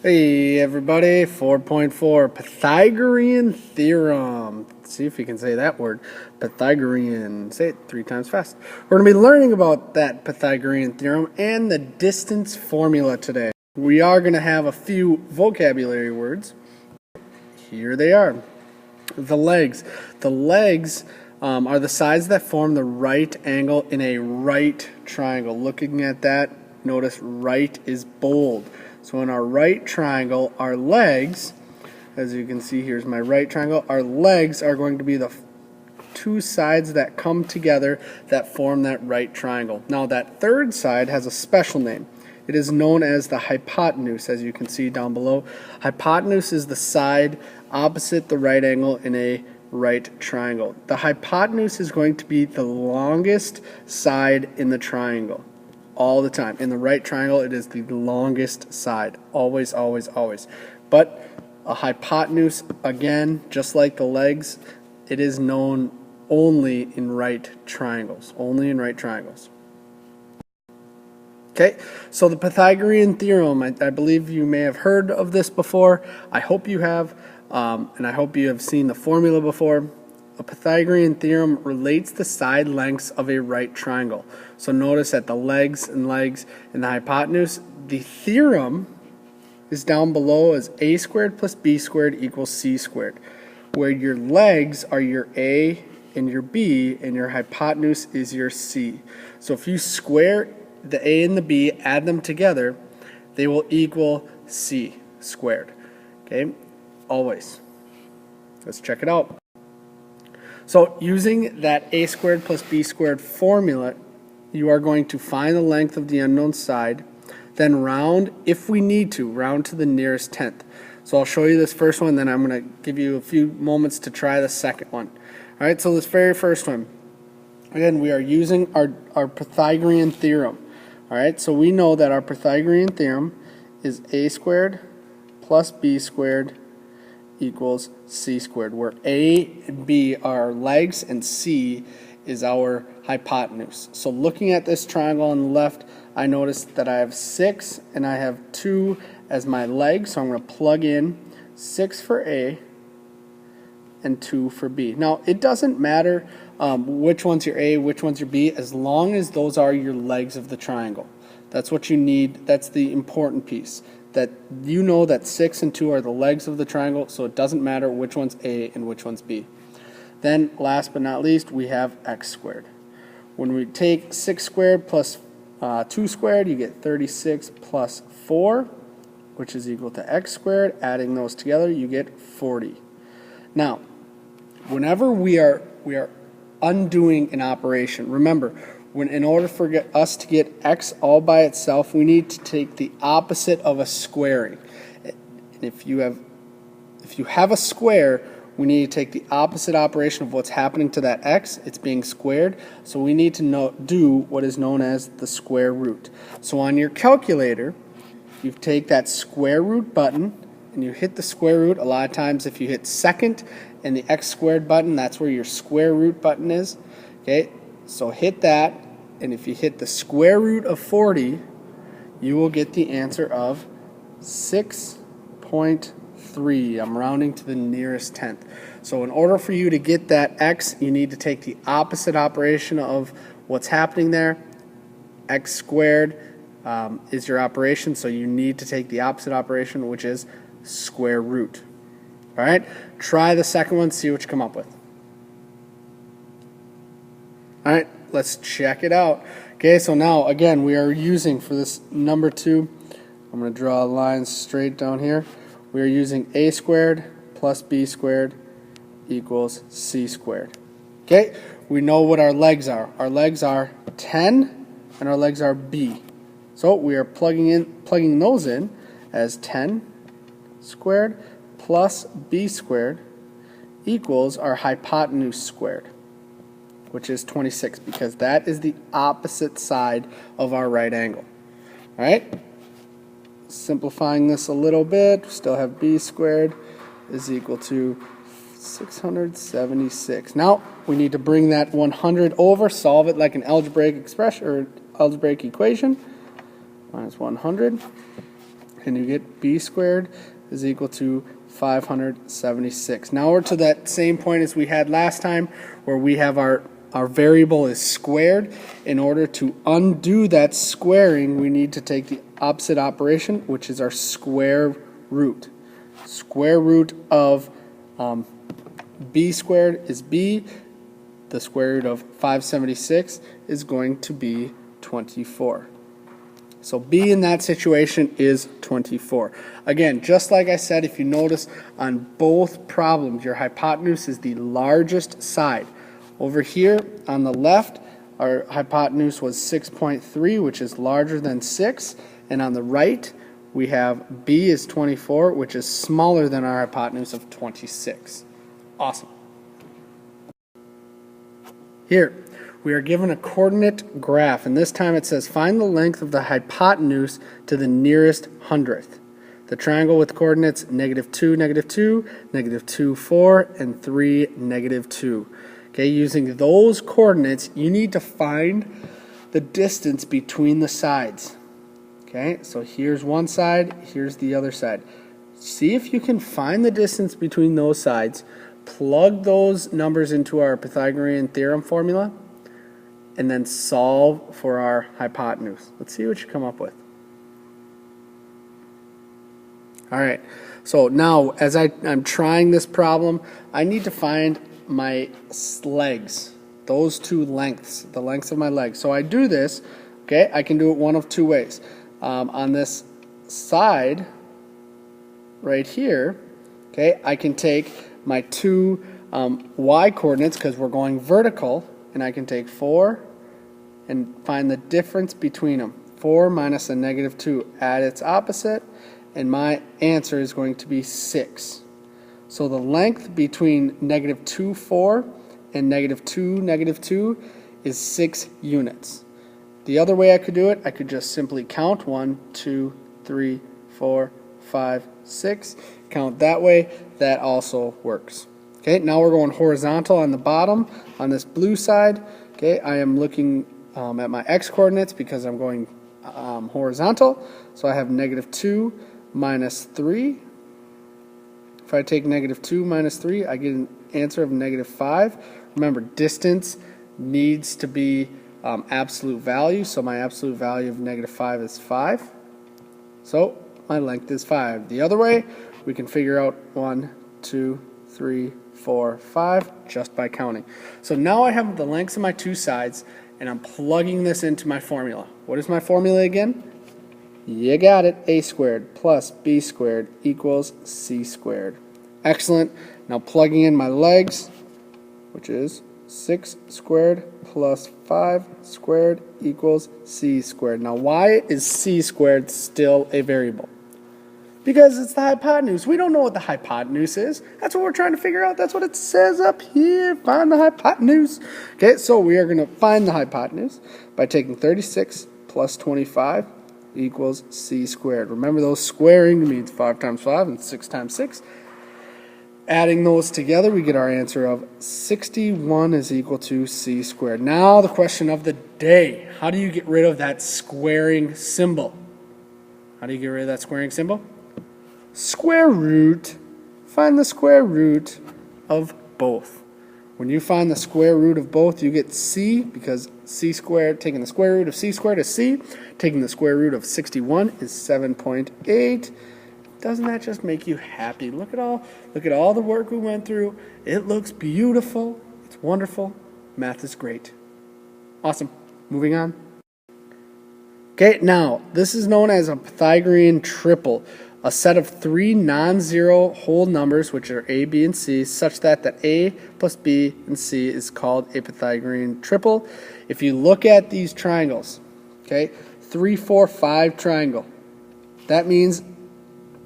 Hey everybody, 4.4 Pythagorean theorem. Let's see if you can say that word. Pythagorean. Say it 3 times fast. We're going to be learning about that Pythagorean theorem and the distance formula today. We are going to have a few vocabulary words. Here they are. The legs. The legs are the sides that form the right angle in a right triangle. Looking at that, notice right is bold. So in our right triangle, our legs, as you can see, here's my right triangle, our legs are going to be the two sides that come together that form that right triangle. Now that third side has a special name. It is known as the hypotenuse, as you can see down below. Hypotenuse is the side opposite the right angle in a right triangle. The hypotenuse is going to be the longest side in the triangle. All the time. In the right triangle, it is the longest side. Always, always, always. But a hypotenuse, again, just like the legs, it is known only in right triangles. Only in right triangles. Okay, so the Pythagorean theorem, I believe you may have heard of this before. I hope you have, and I hope you have seen the formula before. A Pythagorean theorem relates the side lengths of a right triangle. So notice that the legs and the hypotenuse, the theorem is down below as a squared plus b squared equals c squared, where your legs are your a and your b and your hypotenuse is your c. So if you square the a and the b, add them together, they will equal c squared. Okay, always. Let's check it out. So using that a squared plus b squared formula, you are going to find the length of the unknown side, then round, if we need to, round to the nearest tenth. So I'll show you this first one, then I'm going to give you a few moments to try the second one. All right, so this very first one, again, we are using our Pythagorean theorem. All right, so we know that our Pythagorean theorem is a squared plus b squared equals c squared, where a and b are our legs and c is our hypotenuse. So looking at this triangle on the left, I notice that I have 6 and I have 2 as my legs, so I'm going to plug in 6 for a and 2 for b. Now it doesn't matter which one's your a, which one's your b, as long as those are your legs of the triangle. That's what you need. That's the important piece. That you know that 6 and 2 are the legs of the triangle, so it doesn't matter which one's a and which one's b. Then, last but not least, we have x squared. When we take 6 squared plus 2 squared, you get 36 plus 4, which is equal to x squared. Adding those together, you get 40. Now, whenever we are undoing an operation, remember, in order for us to get x all by itself, we need to take the opposite of a squaring. And if you have a square, we need to take the opposite operation of what's happening to that x. It's being squared, so we need to do what is known as the square root. So on your calculator, you take that square root button and you hit the square root. A lot of times if you hit second and the x squared button, that's where your square root button is. Okay, so hit that, and if you hit the square root of 40, you will get the answer of 6.3. I'm rounding to the nearest tenth. So in order for you to get that x, you need to take the opposite operation of what's happening there. X squared is your operation, so you need to take the opposite operation, which is square root. All right, try the second one, see what you come up with. All right, let's check it out. Okay, so now, again, we are using, for this number 2, I'm going to draw a line straight down here. We are using a squared plus b squared equals c squared. Okay, we know what our legs are. Our legs are 10 and our legs are b. So we are plugging those in as 10 squared plus b squared equals our hypotenuse squared, which is 26, because that is the opposite side of our right angle. All right? Simplifying this a little bit, we still have b squared is equal to 676. Now, we need to bring that 100 over, solve it like an algebraic expression or algebraic equation. Minus 100. and you get b squared is equal to 576. Now we're to that same point as we had last time, where we have our variable is squared. In order to undo that squaring, we need to take the opposite operation, which is our square root. Square root of b squared is b. The square root of 576 is going to be 24. So b in that situation is 24. Again, just like I said, if you notice on both problems, your hypotenuse is the largest side. Over here on the left, our hypotenuse was 6.3, which is larger than 6. And on the right, we have b is 24, which is smaller than our hypotenuse of 26. Awesome. Here, we are given a coordinate graph, and this time it says find the length of the hypotenuse to the nearest hundredth. The triangle with coordinates -2, -2, -2, 4, and 3, -2. Okay, using those coordinates, you need to find the distance between the sides. Okay, so here's one side, here's the other side. See if you can find the distance between those sides, plug those numbers into our Pythagorean theorem formula, and then solve for our hypotenuse. Let's see what you come up with. All right, so now as I'm trying this problem, I need to find my legs, those two lengths, the lengths of my legs. So I do this, okay, I can do it one of two ways. On this side right here, okay, I can take my two y coordinates because we're going vertical, and I can take 4 and find the difference between them. 4 minus a -2 at its opposite, and my answer is going to be 6. So the length between -2, 4 and -2, -2 is 6 units. The other way I could do it, I could just simply count 1, 2, 3, 4, 5, 6. Count that way. That also works. Okay, now we're going horizontal on the bottom on this blue side. Okay, I am looking at my x-coordinates because I'm going horizontal. So I have -2 minus 3. If I take -2 minus 3, I get an answer of -5. Remember, distance needs to be absolute value, so my absolute value of -5 is 5. So my length is 5. The other way, we can figure out 1, 2, 3, 4, 5 just by counting. So now I have the lengths of my two sides, and I'm plugging this into my formula. What is my formula again? You got it. A squared plus b squared equals c squared. Excellent. Now plugging in my legs, which is 6 squared plus 5 squared equals c squared. Now why is c squared still a variable? Because it's the hypotenuse. We don't know what the hypotenuse is. That's what we're trying to figure out. That's what it says up here. Find the hypotenuse. Okay, so we are going to find the hypotenuse by taking 36 plus 25 equals c squared. Remember, those squaring means 5 times 5 and 6 times 6. Adding those together, we get our answer of 61 is equal to c squared. Now the question of the day. How do you get rid of that squaring symbol? How do you get rid of that squaring symbol? Square root. Find the square root of both. When you find the square root of both, you get c, because c squared, taking the square root of c squared is c. Taking the square root of 61 is 7.8. Doesn't that just make you happy? Look at all the work we went through. It looks beautiful. It's wonderful. Math is great. Awesome. Moving on. Okay, now this is known as a Pythagorean triple, a set of 3 non-zero whole numbers, which are a, b, and c, such that a plus b and c is called a Pythagorean triple. If you look at these triangles, okay, 3, 4, 5 triangle, that means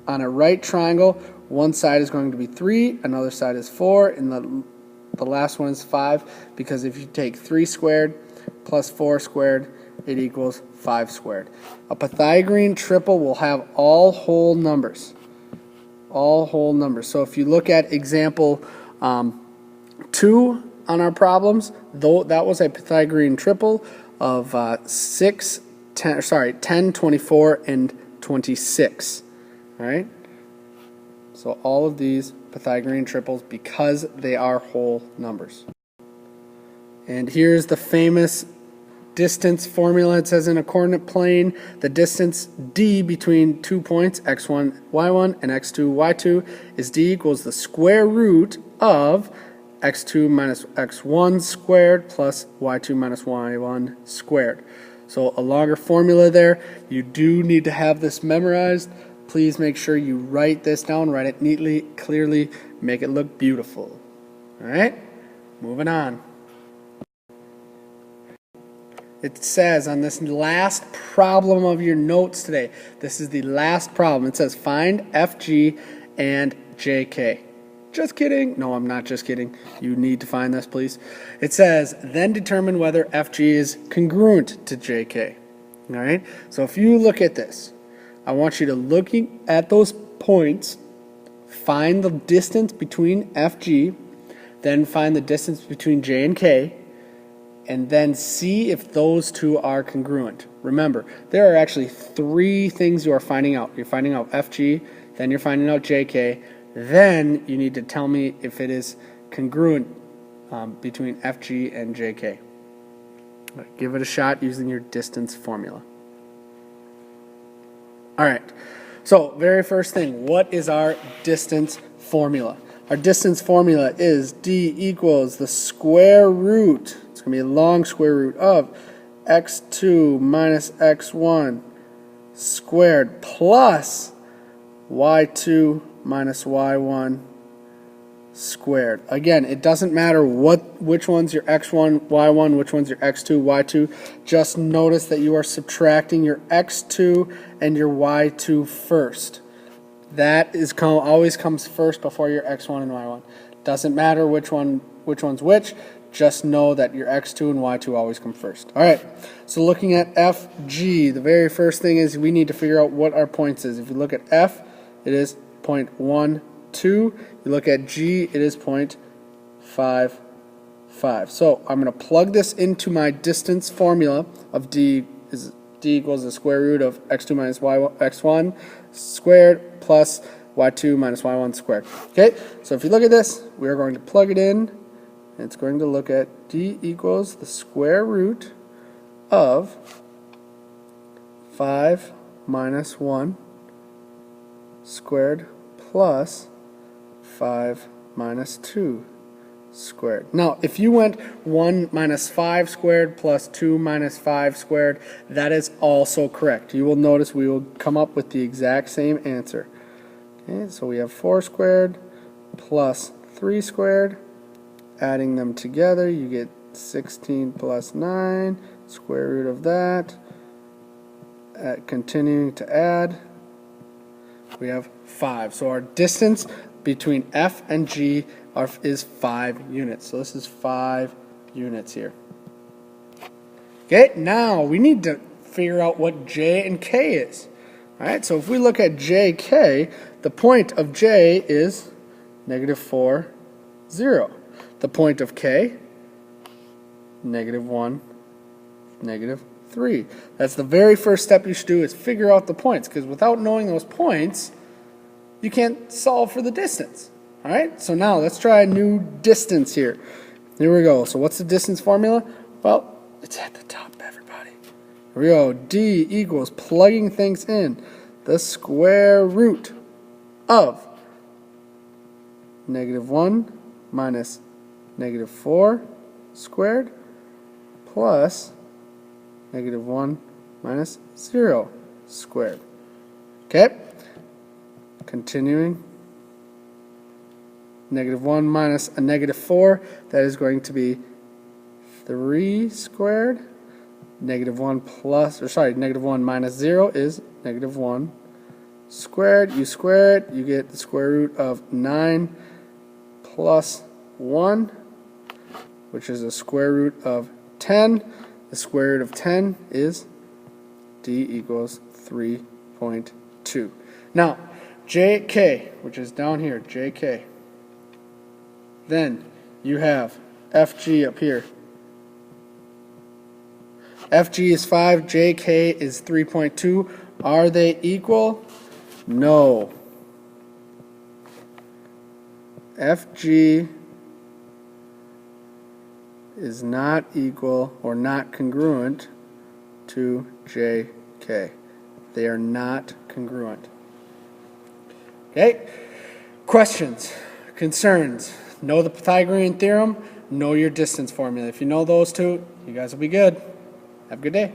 on a right triangle, one side is going to be 3, another side is 4, and the last one is 5, because if you take 3 squared plus 4 squared, it equals 5 squared. A Pythagorean triple will have all whole numbers. All whole numbers. So if you look at example 2 on our problems, though that was a Pythagorean triple of 10, 24, and 26. All right? So all of these Pythagorean triples because they are whole numbers. And here's the famous distance formula. It says in a coordinate plane, the distance d between 2 points, x1, y1, and x2, y2, is d equals the square root of x2 minus x1 squared plus y2 minus y1 squared. So a longer formula there. You do need to have this memorized. Please make sure you write this down, write it neatly, clearly, make it look beautiful. All right, moving on. It says on this last problem of your notes today, this is the last problem. It says find FG and JK. Just kidding. No, I'm not just kidding. You need to find this, please. It says, then determine whether FG is congruent to JK. All right? So if you look at this, I want you to look at those points, find the distance between FG, then find the distance between J and K, and then see if those two are congruent. Remember, there are actually three things you are finding out. You're finding out FG, then you're finding out JK, then you need to tell me if it is congruent between FG and JK. Give it a shot using your distance formula. All right, so very first thing, what is our distance formula? Our distance formula is D equals the square root, it's going to be a long square root of x2 minus x1 squared plus y2 minus y1 squared. Again, it doesn't matter which one's your x1, y1, which one's your x2, y2. Just notice that you are subtracting your x2 and your y2 first. That is always comes first before your x1 and y1. Doesn't matter which one's which. Just know that your x2 and y2 always come first. All right. So looking at FG, the very first thing is we need to figure out what our points is. If you look at F, it is 0.12. You look at G, it is 0.55. So I'm going to plug this into my distance formula of D equals the square root of x2 minus x1 squared plus y2 minus y1 squared. Okay, so if you look at this, we are going to plug it in, and it's going to look at D equals the square root of 5 minus 1 squared plus 5 minus 2 squared. Now, if you went 1 minus 5 squared plus 2 minus 5 squared, that is also correct. You will notice we will come up with the exact same answer. Okay, so we have 4 squared plus 3 squared. Adding them together, you get 16 plus 9, square root of that. Continuing to add, we have 5. So our distance between F and G is 5 units. So this is 5 units here. Okay, now we need to figure out what J and K is. All right, so if we look at JK, the point of J is -4, 0. The point of K, -1, -3. That's the very first step you should do, is figure out the points, because without knowing those points, you can't solve for the distance. All right, so now let's try a new distance here. Here we go. So what's the distance formula? Well, it's at the top, everybody. Here we go. D equals, plugging things in, the square root of -1 minus -4 squared plus -1 minus 0 squared. Okay? Continuing. -1 minus a -4, that is going to be 3 squared. -1 minus 0 is -1 squared. You square it, you get the square root of 9 plus 1, which is the square root of 10. The square root of 10 is D equals 3.2. Now, JK, which is down here, JK. Then you have FG up here. FG is 5, JK is 3.2. Are they equal? No. FG is not equal or not congruent to JK. They are not congruent. Okay? Questions, concerns, know the Pythagorean theorem, know your distance formula. If you know those two, you guys will be good. Have a good day.